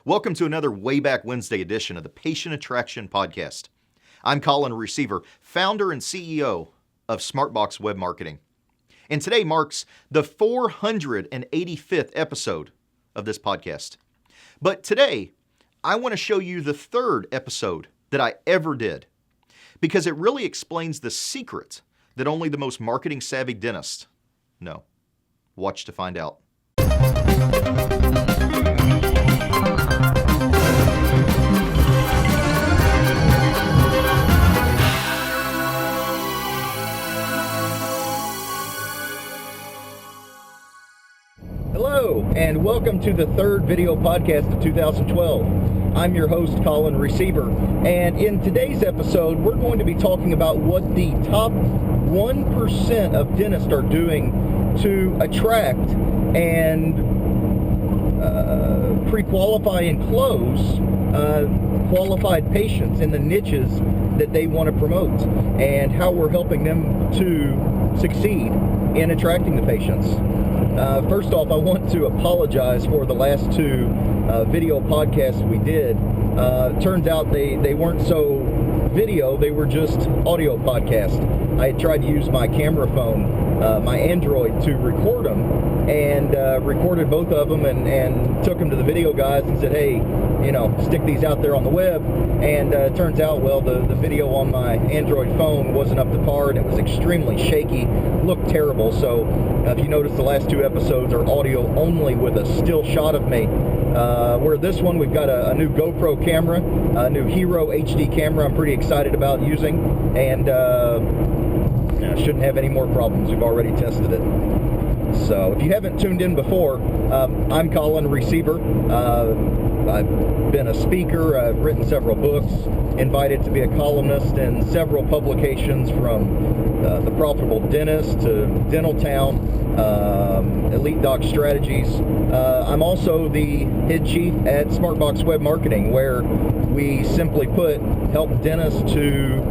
Welcome to another Wayback Wednesday edition of the Patient Attraction Podcast. I'm Colin Receiver, founder and CEO of SmartBox Web Marketing. And today marks the 485th episode of this podcast. But today, I want to show you the third episode that I ever did, because it really explains the secret that only the most marketing savvy dentists know. Watch to find out. Hello, and welcome to the third video podcast of 2012. I'm your host, Colin Receiver, and in today's episode, we're going to be talking about what the top 1% of dentists are doing to attract and pre-qualify and close qualified patients in the niches that they want to promote, and how we're helping them to succeed in attracting the patients. First off, I want to apologize for the last two video podcasts we did. Turns out they weren't so video, they were just audio podcasts. I had tried to use my camera phone, my Android, to record them, and recorded both of them and took them to the video guys and said, hey, stick these out there on the web. And turns out, well, the video on my Android phone wasn't up to par, and it was extremely shaky, looked terrible. So if you notice, the last two episodes are audio only with a still shot of me. Where this one, we've got a new GoPro camera, a new Hero HD camera I'm pretty excited about using, and shouldn't have any more problems. We've already tested it. So if you haven't tuned in before, I'm Colin Receiver. I've been a speaker, I've written several books, invited to be a columnist in several publications, from The Profitable Dentist to Dental Town, Elite Doc Strategies. I'm also the head chief at SmartBox Web Marketing, where we simply put help dentists to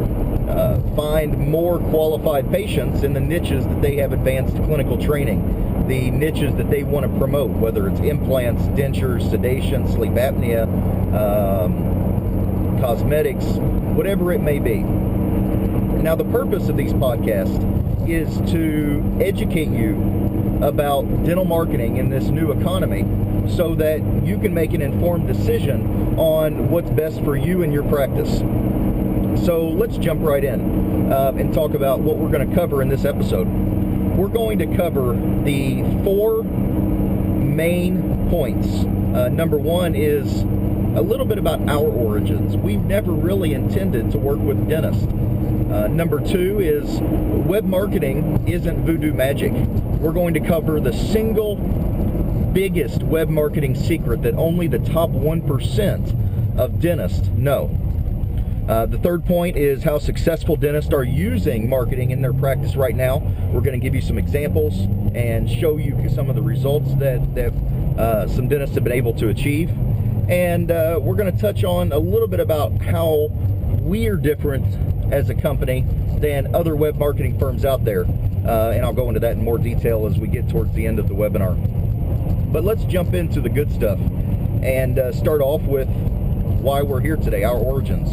find more qualified patients in the niches that they have advanced clinical training, the niches that they want to promote, whether it's implants, dentures, sedation, sleep apnea, cosmetics, whatever it may be. Now, the purpose of these podcasts is to educate you about dental marketing in this new economy, so that you can make an informed decision on what's best for you and your practice. So let's jump right in and talk about what we're going to cover in this episode. We're going to cover the four main points. Number one is a little bit about our origins. We've never really intended to work with dentists. Number two is web marketing isn't voodoo magic. We're going to cover the single biggest web marketing secret that only the top 1% of dentists know. The third point is how successful dentists are using marketing in their practice right now. We're going to give you some examples and show you some of the results that some dentists have been able to achieve. And we're going to touch on a little bit about how we're different as a company than other web marketing firms out there. And I'll go into that in more detail as we get towards the end of the webinar. But let's jump into the good stuff and start off with why we're here today, our origins.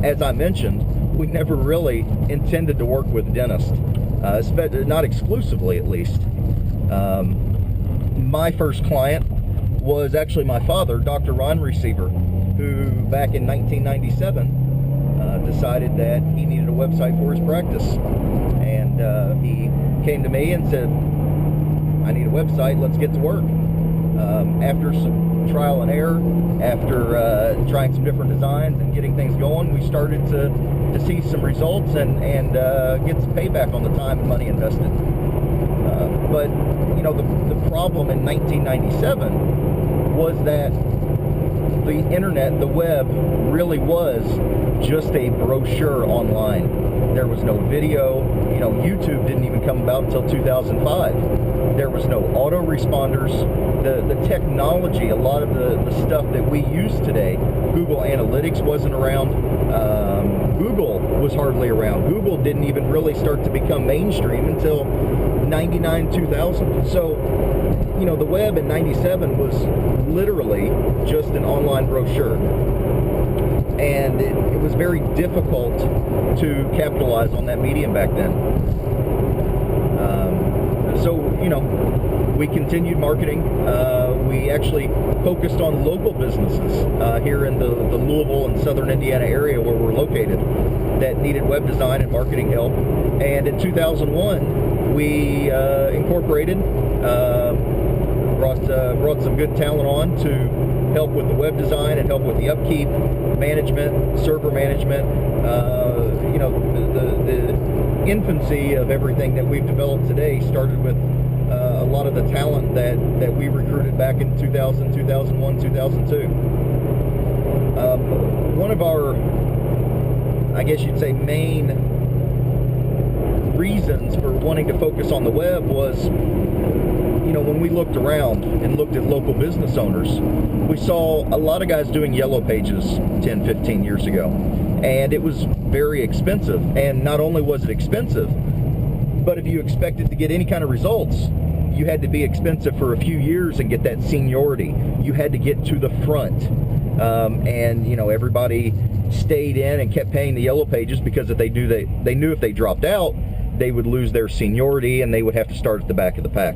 As I mentioned, we never really intended to work with dentists, not exclusively at least. My first client was actually my father, Dr. Ron Receiver, who back in 1997 decided that he needed a website for his practice. And he came to me and said, I need a website, let's get to work. After some trial and error, after trying some different designs and getting things going, we started to see some results and get some payback on the time and money invested. But the problem in 1997 was that the internet, the web, really was just a brochure online. There was no video. YouTube didn't even come about until 2005. There was no autoresponders. The technology, a lot of the stuff that we use today, Google Analytics wasn't around. Google was hardly around. Google didn't even really start to become mainstream until 99, 2000. So, the web in 97 was literally just an online brochure. And it was very difficult to capitalize on that medium back then. So we continued marketing. We actually focused on local businesses here in the Louisville and Southern Indiana area where we're located that needed web design and marketing help. And in 2001, we incorporated, brought some good talent on to help with the web design and help with the upkeep, management, server management, the infancy of everything that we've developed today started with a lot of the talent that we recruited back in 2000, 2001, 2002. One of our, I guess you'd say, main reasons for wanting to focus on the web was, when we looked around and looked at local business owners, we saw a lot of guys doing yellow pages 10, 15 years ago. And it was very expensive. And not only was it expensive, but if you expected to get any kind of results, you had to be expensive for a few years and get that seniority. You had to get to the front. Everybody stayed in and kept paying the yellow pages because if they knew if they dropped out, they would lose their seniority and they would have to start at the back of the pack.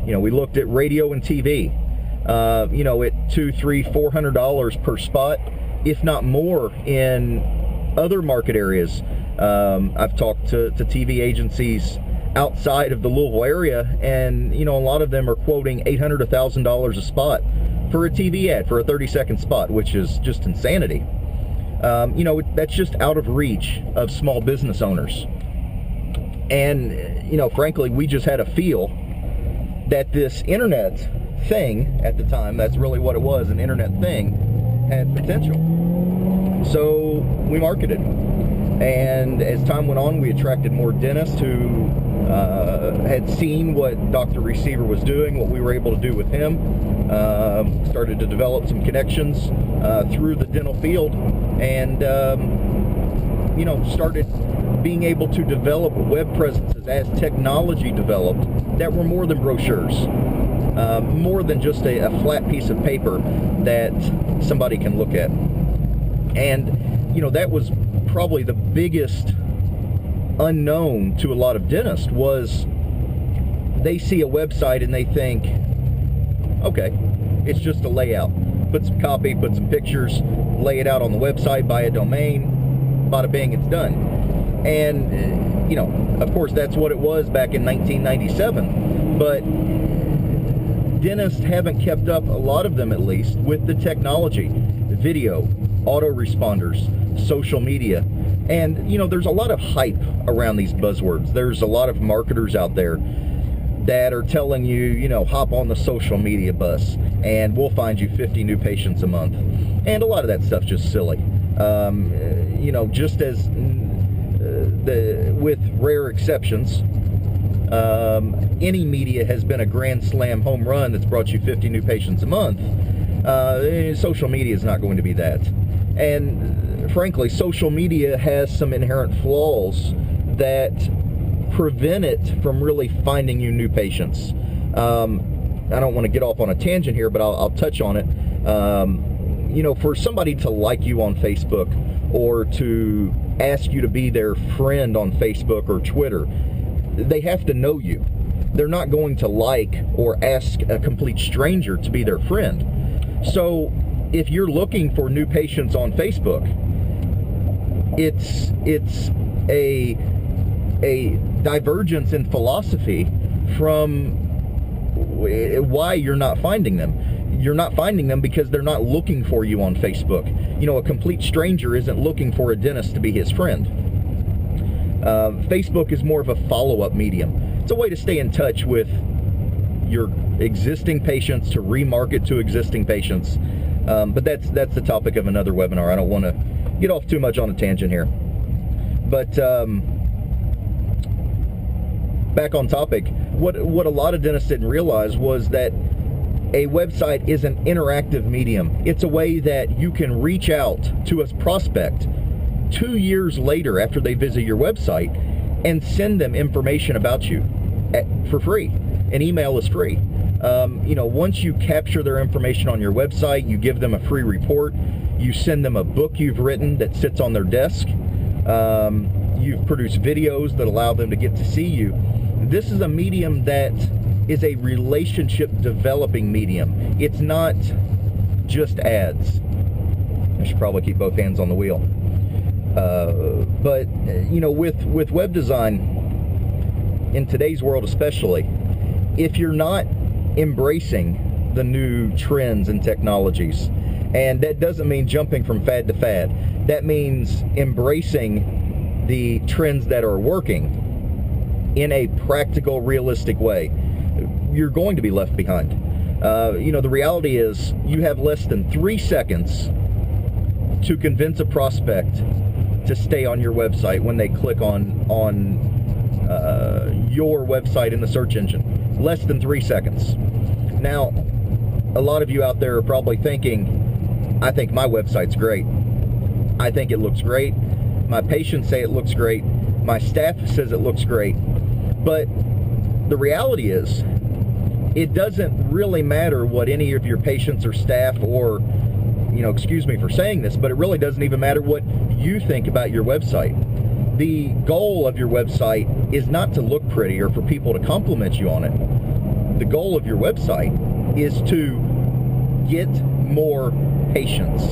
We looked at radio and TV, at $200, $300, $400 per spot, if not more in other market areas. I've talked to TV agencies outside of the Louisville area, and a lot of them are quoting $800 to $1,000 a spot for a TV ad for a 30-second spot, which is just insanity. That's just out of reach of small business owners. And frankly, we just had a feel that this internet thing at the time, that's really what it was, an internet thing, had potential. So we marketed. And as time went on, we attracted more dentists who had seen what Dr. Receiver was doing, what we were able to do with him. Started to develop some connections through the dental field, and started being able to develop web presences as technology developed that were more than brochures, more than just a flat piece of paper that somebody can look at. And that was probably the biggest unknown to a lot of dentists, was they see a website and they think, okay, it's just a layout. Put some copy, put some pictures, lay it out on the website, buy a domain, bada bing, it's done. And of course that's what it was back in 1997, but dentists haven't kept up, a lot of them at least, with the technology, video, autoresponders, social media. And there's a lot of hype around these buzzwords. There's a lot of marketers out there that are telling you, hop on the social media bus and we'll find you 50 new patients a month. And a lot of that stuff's just silly. Just as with rare exceptions, any media has been a grand slam home run that's brought you 50 new patients a month. Social media is not going to be that. And frankly, social media has some inherent flaws that prevent it from really finding you new patients. I don't want to get off on a tangent here, but I'll touch on it. For somebody to like you on Facebook or to ask you to be their friend on Facebook or Twitter, they have to know you. They're not going to like or ask a complete stranger to be their friend. So if you're looking for new patients on Facebook, it's a divergence in philosophy from why you're not finding them. You're not finding them because they're not looking for you on Facebook. A complete stranger isn't looking for a dentist to be his friend. Facebook is more of a follow-up medium. It's a way to stay in touch with your existing patients, to remarket to existing patients. But that's the topic of another webinar. I don't want to get off too much on a tangent here. But back on topic, what a lot of dentists didn't realize was that a website is an interactive medium. It's a way that you can reach out to a prospect 2 years later after they visit your website and send them information about you for free. and email is free. Once you capture their information on your website, you give them a free report, you send them a book you've written that sits on their desk, you've produced videos that allow them to get to see you. This is a medium that is a relationship developing medium. It's not just ads. I should probably keep both hands on the wheel. But with web design, in today's world especially, if you're not embracing the new trends and technologies, and that doesn't mean jumping from fad to fad, that means embracing the trends that are working in a practical, realistic way, you're going to be left behind. The reality is you have less than 3 seconds to convince a prospect to stay on your website when they click on your website in the search engine. Less than 3 seconds. Now, a lot of you out there are probably thinking, I think my website's great. I think it looks great. My patients say it looks great. My staff says it looks great. But the reality is, it doesn't really matter what any of your patients or staff or, excuse me for saying this, but it really doesn't even matter what you think about your website. The goal of your website is not to look pretty or for people to compliment you on it. The goal of your website is to get more patients,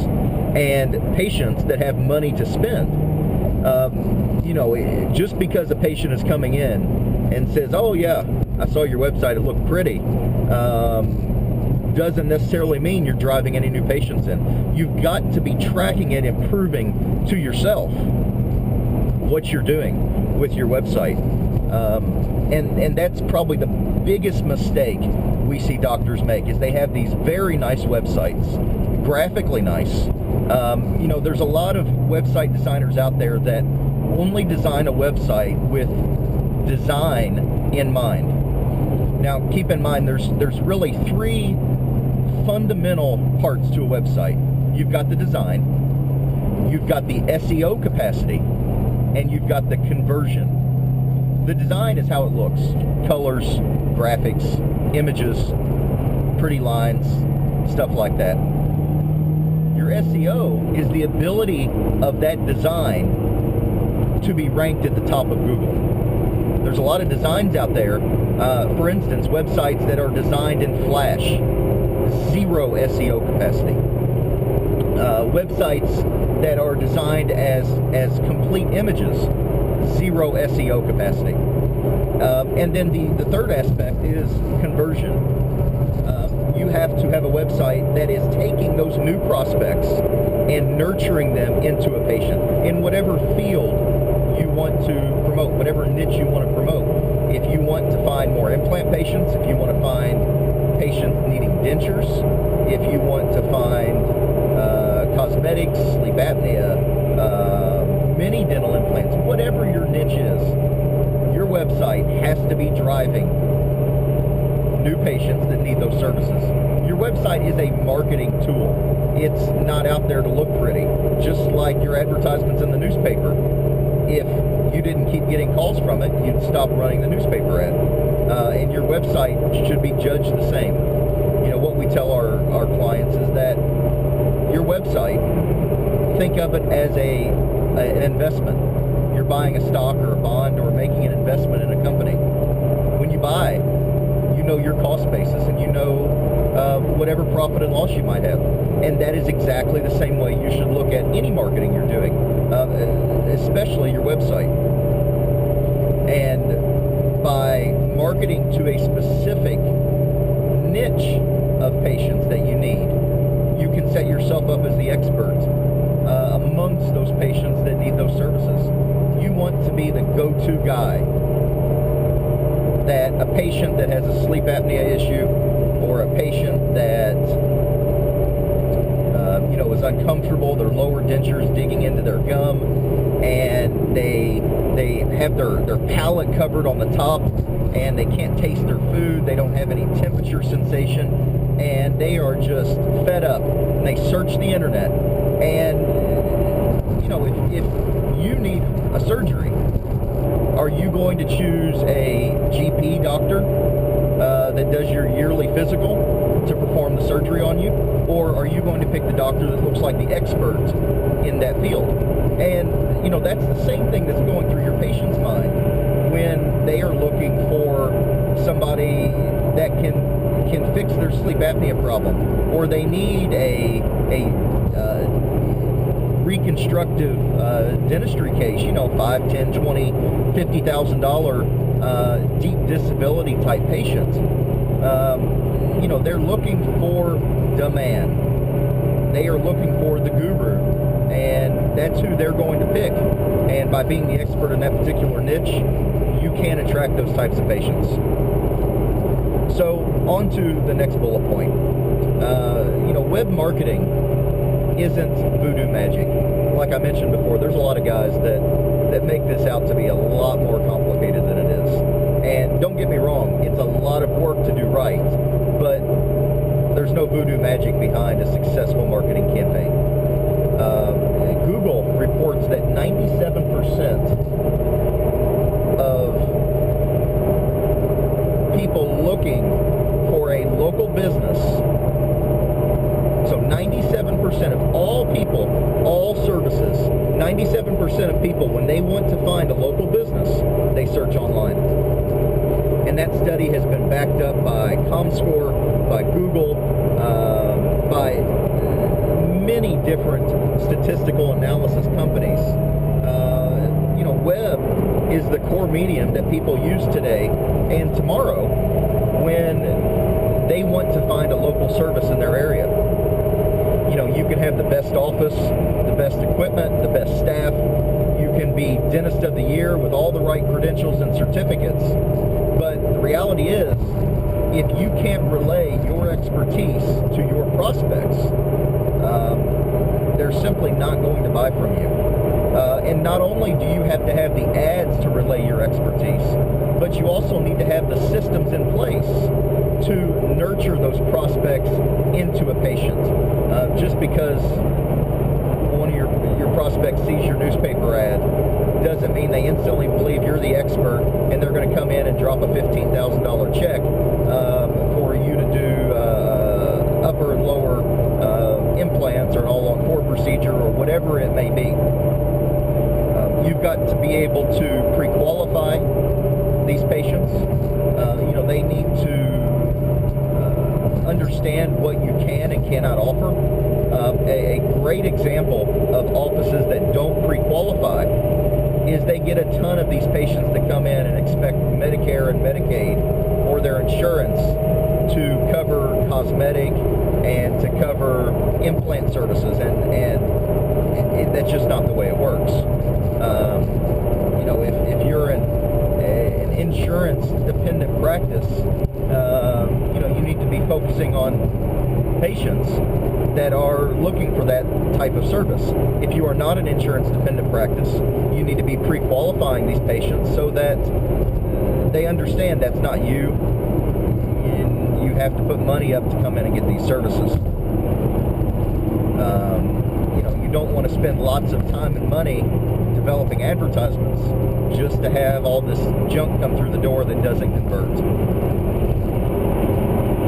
and patients that have money to spend. Just because a patient is coming in and says, oh yeah, I saw your website, it looked pretty, doesn't necessarily mean you're driving any new patients in. You've got to be tracking it and proving to yourself what you're doing with your website. And that's probably the biggest mistake we see doctors make, is they have these very nice websites, graphically nice. There's a lot of website designers out there that only design a website with design in mind. Now, keep in mind, there's really 3 fundamental parts to a website. You've got the design, you've got the SEO capacity, and you've got the conversion. The design is how it looks. Colors, graphics, images, pretty lines, stuff like that. Your SEO is the ability of that design to be ranked at the top of Google. There's a lot of designs out there. For instance, websites that are designed in Flash, 0 SEO capacity. Websites that are designed as complete images, 0 SEO capacity. And then the third aspect is conversion. You have to have a website that is taking those new prospects and nurturing them into a patient in whatever field you want to promote, whatever niche you want to promote. If you want to find more implant patients, if you want to find patients needing dentures, if you want to find cosmetics, sleep apnea, mini dental implants, whatever your niche is, your website has to be driving new patients that need those services. Your website is a marketing tool. It's not out there to look pretty, just like your advertisements in the newspaper. If you didn't keep getting calls from it, you'd stop running the newspaper ad. And your website should be judged the same. What we tell our clients is that your website, think of it as an investment. You're buying a stock or a bond or making an investment in a company. When you buy, you know your cost basis and you know whatever profit and loss you might have. And that is exactly the same way you should look at any marketing you're doing, especially your website. And by marketing to a specific niche of patients that you need, you can set yourself up as the expert amongst those patients that need those services. You want to be the go-to guy that a patient that has a sleep apnea issue, or a patient that is uncomfortable, their lower dentures digging into their gum, and they have their palate covered on the top, and they can't taste their food, they don't have any temperature sensation, and they are just fed up, and they search the internet, and if you need a surgery, are you going to choose a GP doctor that does your yearly physical to perform the surgery on you, or are you going to pick the doctor that looks like the expert in that field? And that's the same thing that's going through your patient's mind when they are looking for somebody that can fix their sleep apnea problem, or they need a reconstructive dentistry case, $5, $10, $20, $50,000 deep disability type patients. They're looking for the man. They are looking for the guru, and that's who they're going to pick. And by being the expert in that particular niche, you can attract those types of patients. So on to the next bullet point. Web marketing isn't voodoo magic. Like I mentioned before, there's a lot of guys that make this out to be a lot more complicated than it is. And don't get me wrong, it's a lot of work to do right, but there's no voodoo magic behind a successful marketing campaign. Google reports that 97% of people looking for a local business, so 97% of all people, all services, 97% of people, when they want to find a local business, they search online. And that study has been backed up by ComScore, by Google, by many different statistical analysis companies. Web is the core medium that people use today and tomorrow when they want to find a local service in their area. You can have the best office, the best equipment, the best staff. You can be dentist of the year with all the right credentials and certificates. But the reality is, if you can't relay your expertise to your prospects, they're simply not going to buy from you. And not only do you have to have the ads to relay your expertise, but you also need to have the systems in place to nurture those prospects into a patient. Just because one of your prospects sees your newspaper ad doesn't mean they instantly believe you're the expert and they're going to come in and drop a $15,000 check for you to do upper and lower implants or an all-on-4 procedure or whatever it may be. You've got to be able to pre-qualify these patients. They need to understand what you can and cannot offer. A great example of offices that don't pre-qualify is they get a ton of these patients that come in and expect Medicare and Medicaid or their insurance to cover cosmetic and to cover implant services, and that's just not the way it works. If you're an insurance dependent practice, you need to be focusing on patients that are looking for that type of service. If you are not an insurance dependent practice, you need to be pre-qualifying these patients so that they understand that's not you, and you have to put money up to come in and get these services. You don't want to spend lots of time and money developing advertisements just to have all this junk come through the door that doesn't convert.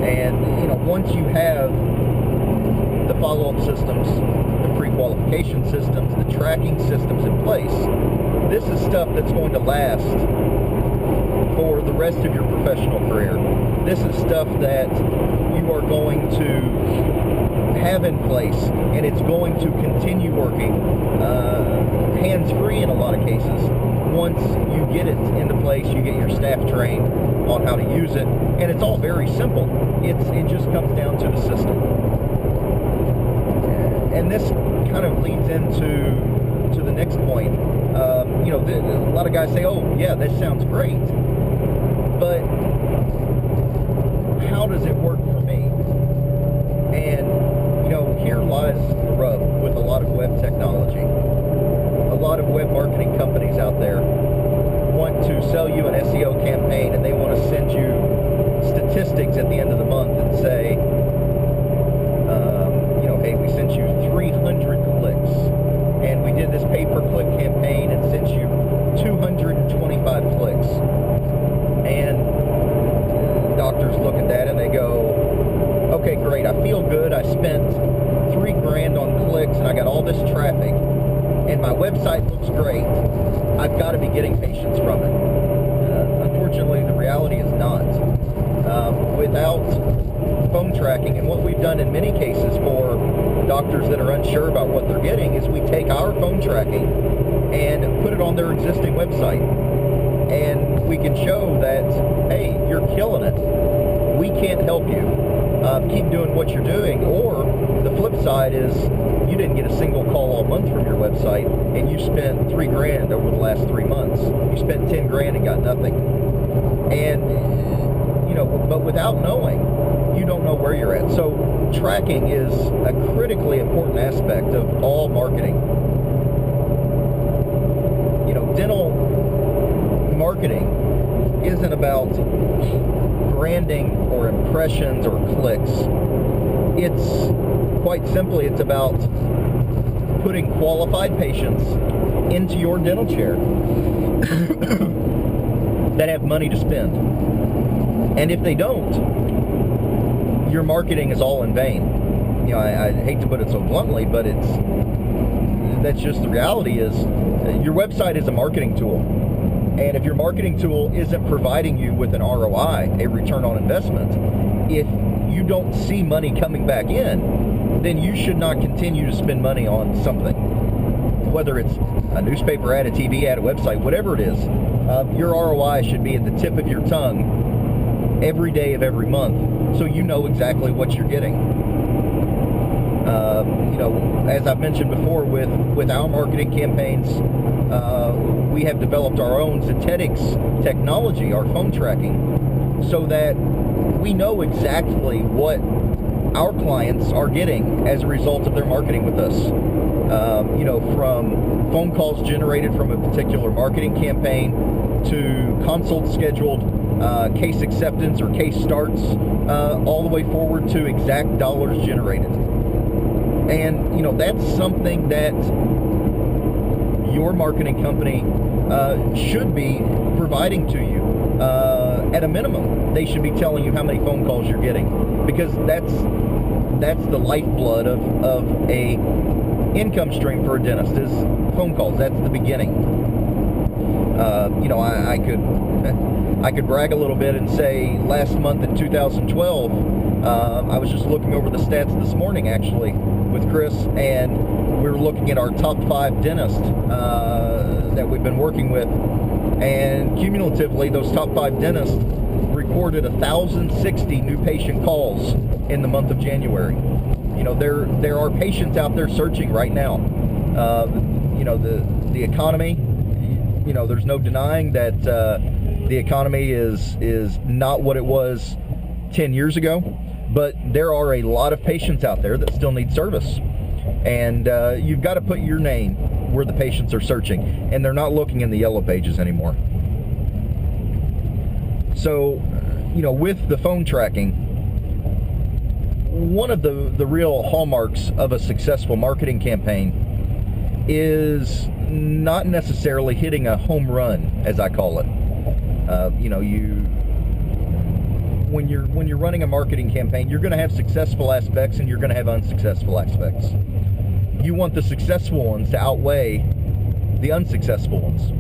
And once you have the follow-up systems, the pre-qualification systems, the tracking systems in place, this is stuff that's going to last for the rest of your professional career. This is stuff that you are going to have in place, and it's going to continue working hands-free in a lot of cases. Once you get it into place, you get your staff trained on how to use it, and it's all very simple. It just comes down to the system. And this kind of leads into the next point. A lot of guys say, oh yeah, this sounds great, but how does it work for me? And here lies the rub with a lot of web technology. A lot of web marketing companies out there want to sell you an SEO campaign, and they want to send you statistics at the end of the month and say, hey, we sent you 300 clicks, and we did this pay-per-click campaign and sent you 225 clicks. And doctors look at $3,000 on clicks and I got all this traffic and my website looks great, I've got to be getting patients from it. Unfortunately, the reality is not. Without phone tracking, and what we've done in many cases for doctors that are unsure about what they're getting is we take our phone tracking and put it on their existing website. And we can show that, hey, you're killing it. We can't help you. Keep doing what you're doing. Or the flip side is you didn't get a single call all month from your website and you spent $3,000 over the last 3 months. You spent $10,000 and got nothing. And but without knowing, you don't know where you're at. So tracking is a critically important aspect of all marketing. Dental marketing isn't about branding or impressions or clicks. It's quite simply, it's about putting qualified patients into your dental chair that have money to spend. And if they don't, your marketing is all in vain. I hate to put it so bluntly, but that's just the reality. Is your website is a marketing tool. And if your marketing tool isn't providing you with an ROI, a return on investment, if you don't see money coming back in, then you should not continue to spend money on something. Whether it's a newspaper ad, a TV ad, a website, whatever it is, your ROI should be at the tip of your tongue every day of every month, so you know exactly what you're getting. As I've mentioned before, with our marketing campaigns, we have developed our own Zetetics technology, our phone tracking, so that we know exactly what our clients are getting as a result of their marketing with us. From phone calls generated from a particular marketing campaign to consults scheduled, case acceptance or case starts, all the way forward to exact dollars generated. And that's something that your marketing company should be providing to you. At a minimum, they should be telling you how many phone calls you're getting, because that's the lifeblood of a income stream for a dentist is phone calls. That's the beginning. I could brag a little bit and say last month in 2012, I was just looking over the stats this morning actually with Chris, and we were looking at our top 5 dentists that we've been working with, and cumulatively those top 5 dentists recorded 1,060 new patient calls in the month of January. There are patients out there searching right now. The economy, there's no denying that the economy is not what it was 10 years ago, but there are a lot of patients out there that still need service. And you've got to put your name where the patients are searching, and they're not looking in the yellow pages anymore. So, with the phone tracking, one of the real hallmarks of a successful marketing campaign is not necessarily hitting a home run, as I call it. When you're running a marketing campaign, you're going to have successful aspects and you're going to have unsuccessful aspects. You want the successful ones to outweigh the unsuccessful ones,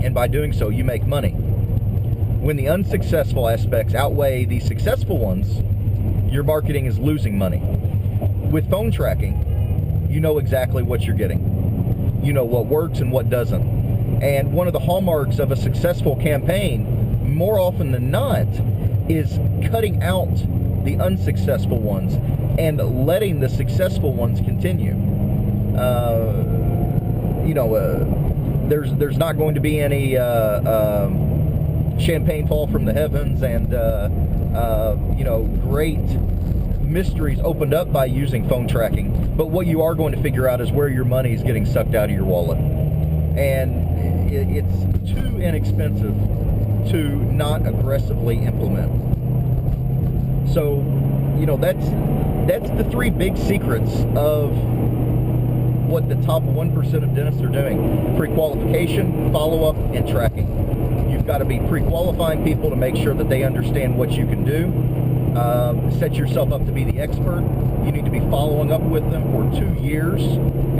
and by doing so, you make money. When the unsuccessful aspects outweigh the successful ones, your marketing is losing money. With phone tracking, you know exactly what you're getting. You know what works and what doesn't. And one of the hallmarks of a successful campaign, more often than not, is cutting out the unsuccessful ones and letting the successful ones continue. There's not going to be any champagne fall from the heavens and great mysteries opened up by using phone tracking. But what you are going to figure out is where your money is getting sucked out of your wallet, and it's too inexpensive to not aggressively implement. So, that's the 3 big secrets of what the top 1% of dentists are doing: pre-qualification, follow-up, and tracking. You've got to be pre-qualifying people to make sure that they understand what you can do. Set yourself up to be the expert, You need to be following up with them for 2 years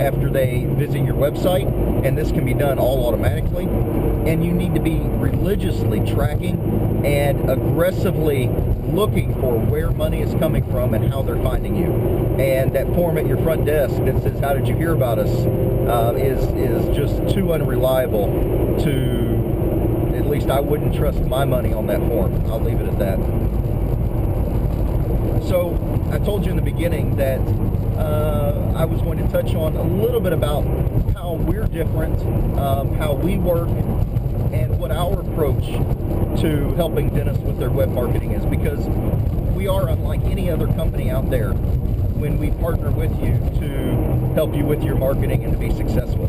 after they visit your website, and this can be done all automatically. And you need to be religiously tracking and aggressively looking for where money is coming from and how they're finding you. And that form at your front desk that says, "How did you hear about us?" is just too unreliable to, at least I wouldn't trust my money on that form. I'll leave it at that. So I told you in the beginning that I was going to touch on a little bit about how we're different, how we work, and what our approach to helping dentists with their web marketing is, because we are unlike any other company out there when we partner with you to help you with your marketing and to be successful.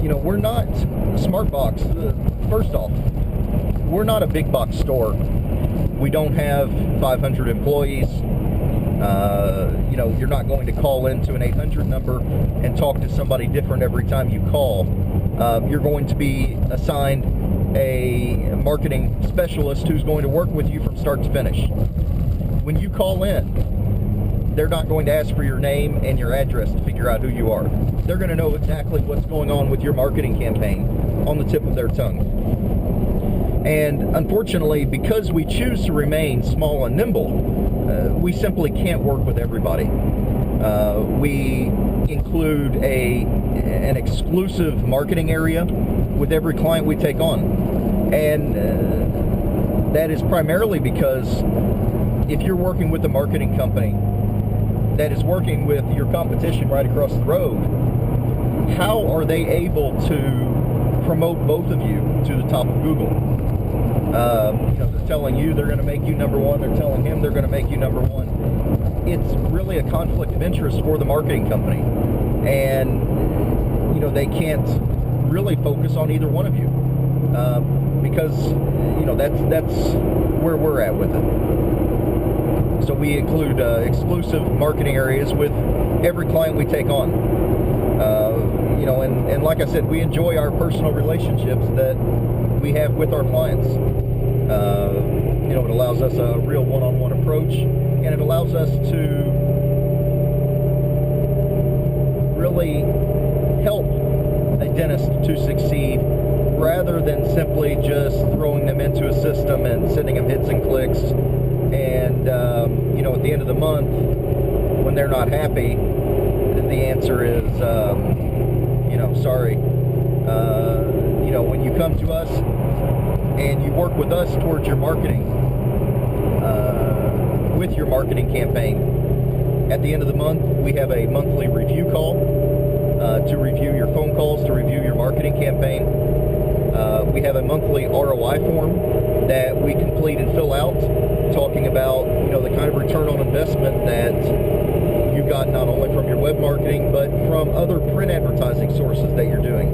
You know, we're not SmartBox. First off, we're not a big box store. We don't have 500 employees. You know, you're not going to call into an 800 number and talk to somebody different every time you call. You're going to be assigned a marketing specialist who's going to work with you from start to finish. When you call in, they're not going to ask for your name and your address to figure out who you are. They're going to know exactly what's going on with your marketing campaign on the tip of their tongue. And unfortunately, because we choose to remain small and nimble, we simply can't work with everybody. We include an exclusive marketing area with every client we take on. And that is primarily because if you're working with a marketing company that is working with your competition right across the road, how are they able to promote both of you to the top of Google? You know, they're telling you they're going to make you number one. They're telling him they're going to make you number one. It's really a conflict of interest for the marketing company. And, you know, they can't really focus on either one of you because, you know, that's where we're at with it. So we include exclusive marketing areas with every client we take on. You know, and like I said, we enjoy our personal relationships that we have with our clients. You know, it allows us a real one-on-one approach, and it allows us to really help a dentist to succeed rather than simply just throwing them into a system and sending them hits and clicks. And, you know, at the end of the month, when they're not happy, the answer is, you know, sorry. You know, when you come to us and you work with us towards your marketing, with your marketing campaign, at the end of the month, we have a monthly review call to review your phone calls, to review your marketing campaign. We have a monthly ROI form that we complete and fill out, talking about, you know, the kind of return on investment that you got not only from your web marketing, but from other print advertising sources that you're doing.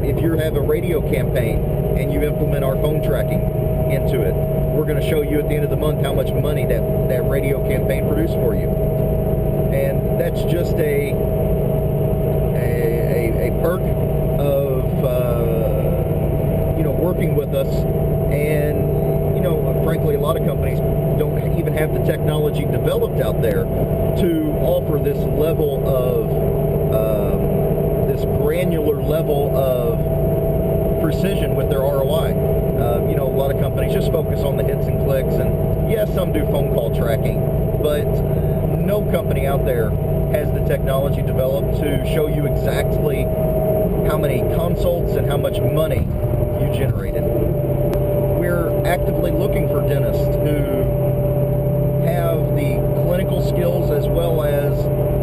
If you have a radio campaign and you implement our phone tracking into it, we're going to show you at the end of the month how much money that radio campaign produced for you. And that's just a perk of, you know, working with us. And, you know, frankly, a lot of companies don't even have the technology developed out there to offer this level of, this granular level of precision with their ROI. You know, a lot of companies just focus on the hits and clicks, and yes, some do phone call tracking, but no company out there has the technology developed to show you exactly how many consults and how much money you generated. We're actively looking for dentists who have the clinical skills as well as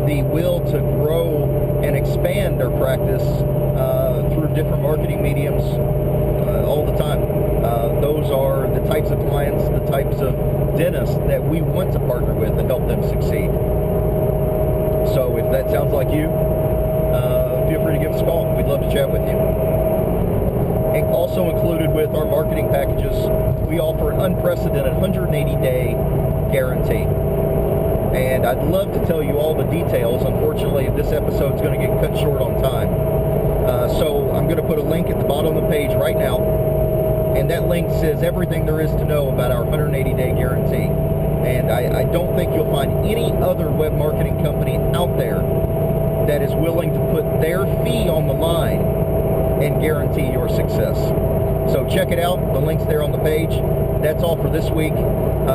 the will to grow and expand their practice through different marketing mediums all the time. Those are the types of clients, the types of dentists that we want to partner with and help them succeed. So if that sounds like you, feel free to give us a call. We'd love to chat with you. And also included with our marketing packages, we offer an unprecedented 180-day guarantee. And I'd love to tell you all the details. Unfortunately, this episode's going to get cut short on time. So I'm going to put a link at the bottom of the page right now. and that link says everything there is to know about our 180-day guarantee. And I don't think you'll find any other web marketing company out there that is willing to put their fee on the line and guarantee your success. So check it out. The link's there on the page. That's all for this week.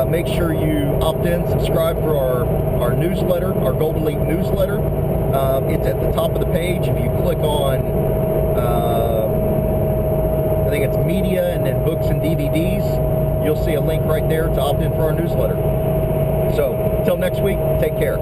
Make sure you opt in, subscribe for our newsletter, our Gold Elite newsletter. It's at the top of the page. If you click on, I think it's media and then books and DVDs, you'll see a link right there to opt in for our newsletter. So, until next week, take care.